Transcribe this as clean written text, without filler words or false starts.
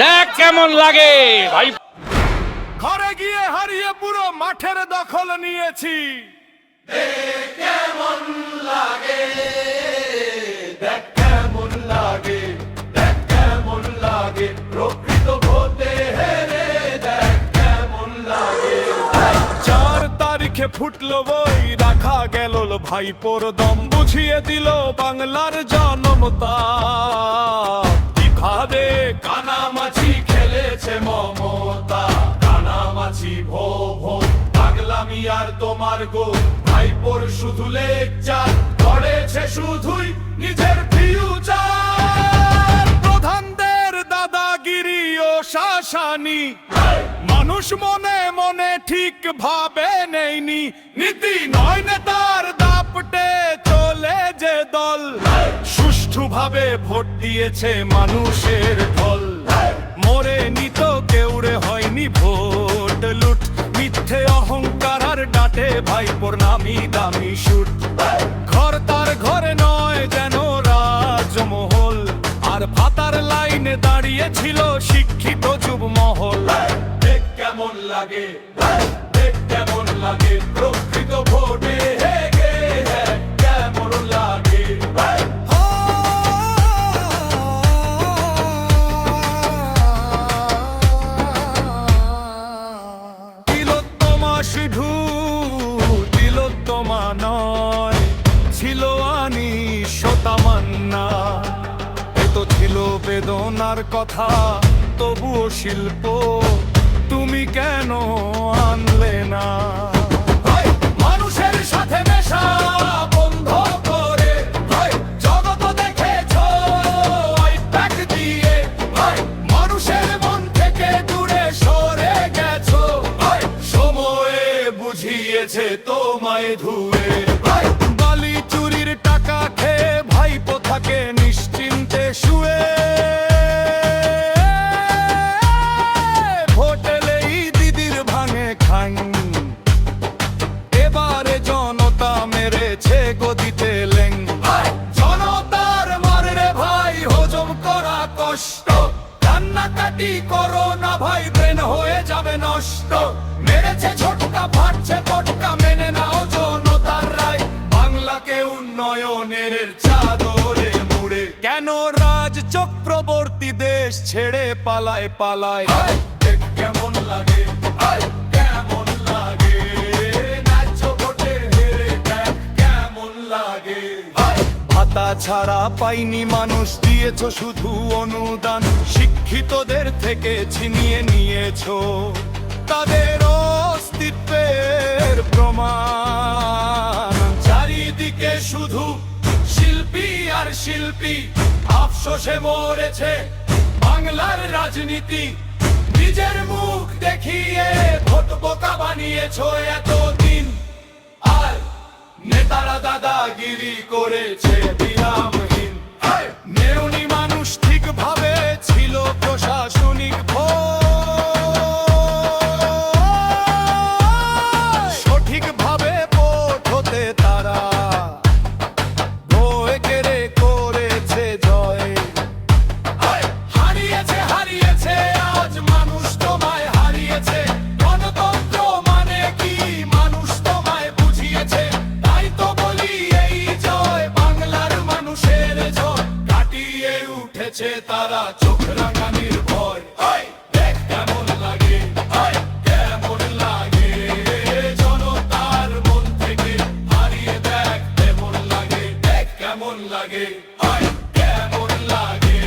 দেখ কেমন লাগে ভাই। ঘরে গিয়ে হারিয়ে পুরো মাঠের দখল নিয়েছি। কেমন লাগে, দেখ কেমন লাগে, দেখ কেমন লাগে, প্রকৃত ভোটে হেরে দেখ কেমন লাগে। 4 তারিখে ফুটলো বই, রাখা গেল ভাইপোর দম, বুঝিয়ে দিল বাংলার জনমতা। খাদে কানামাছি খেলেছে মমতা, কানামাছি ভো ভো পাগলামি আর তোমার গো। ভাইপোর শুধু লেকচার করেছে, শুধুই নিজের ফিউচার। প্রধানদের দাদাগিরি ও শাসানি মানুষ মনে মনে ঠিক ভাবে নেইনি। নীতি নয় নেতার দাপটে চলে যে দল, সুষ্ঠুভাবে ভোট দিয়েছে মানুষের ঢল। মরে নিত কেউরে হয়নি ভোট লুট, মিথ্যে অহংকার আর ডাটে ভাইপোর নামি দামি সুট। ঘর তার ঘরে নয় যেন রাজমহল, আর ভাতার লাইনে দাঁড়িয়েছিল শিক্ষিত যুব মহল। দেখ কেমন লাগে, দেখ কেমন লাগে, প্রকৃত ভোটে হেগে কেমন লাগে। শুধু তিলোত্তমা নয়, ছিল আনিশতামান্না। এ তো ছিল বেদনার কথা, তবুও শিল্প তুমি কেন আনলে না? মানুষের সাথে মেশা বন্ধ করে জগৎ দেখেছ প্যাক দিয়ে, মানুষের মন থেকে দূরে সরে গেছো। সময়ে বুঝিয়েছে তোমায় ধুয়ে, বালি চুরির টাকা খেয়ে ভাইপো থাকে নিশ্চিন্তে শুয়ে। ভোটেলেই দিদির ভাঙে খাই, এবারে জনতা মেরেছে গদিতে লেং। জনতার মারে ভাই হজম করা কষ্ট, কান্নাকাটি করো না ভাই, ব্রেন হয়ে যাবে নষ্ট। মেরেছে ঝটকা, ফাটছে পটকা, মেনে নাও জনতার রায়। বাংলাকে উন্নয়নের চাদরে মুড়ে কেন রাজ চক্রবর্তী দেশ ছেড়ে পালায় পালায়। দেখ কেমন লাগে, কেমন লাগে, ন্যায্য ভোটে হেরে দেখ কেমন লাগে। ভাতা ছাড়া পাইনি মানুষ, দিয়েছ শুধু অনুদান। শিক্ষিতদের থেকে ছিনিয়ে নিয়েছো তাদের অস্তিত্বের প্রমাণ। চারিদিকে শুধু শিল্পী আর শিল্পী, আফসোসে মরেছে বাংলার রাজনীতি। নিজের মুখ দেখিয়ে ভোট বোকা বানিয়েছো এতদিন, আর নেতারা দাদাগিরি করেছে বিরামহীন। নেউনি মানুষ ঠিকভাবে ছিল প্রশাসনিক ভোট, সঠিকভাবে ভোট হতে তারা ভয় কেড়ে করেছে জয়। হারিয়েছে হারিয়েছে আজ মানুষ তোমায় হারিয়েছে। গণতন্ত্র মানে কি মানুষ তোমায় বুঝিয়েছে। তাই তো বলি এই জয় বাংলার মানুষের জয়। কাটিয়ে উঠেছে তারা চোখ রাঙানির ভয়। দেখ কেমন লাগে, কেমন লাগে, জনতার মন থেকে হারিয়ে দেখ কেমন লাগে। দেখ কেমন লাগে, কেমন লাগে।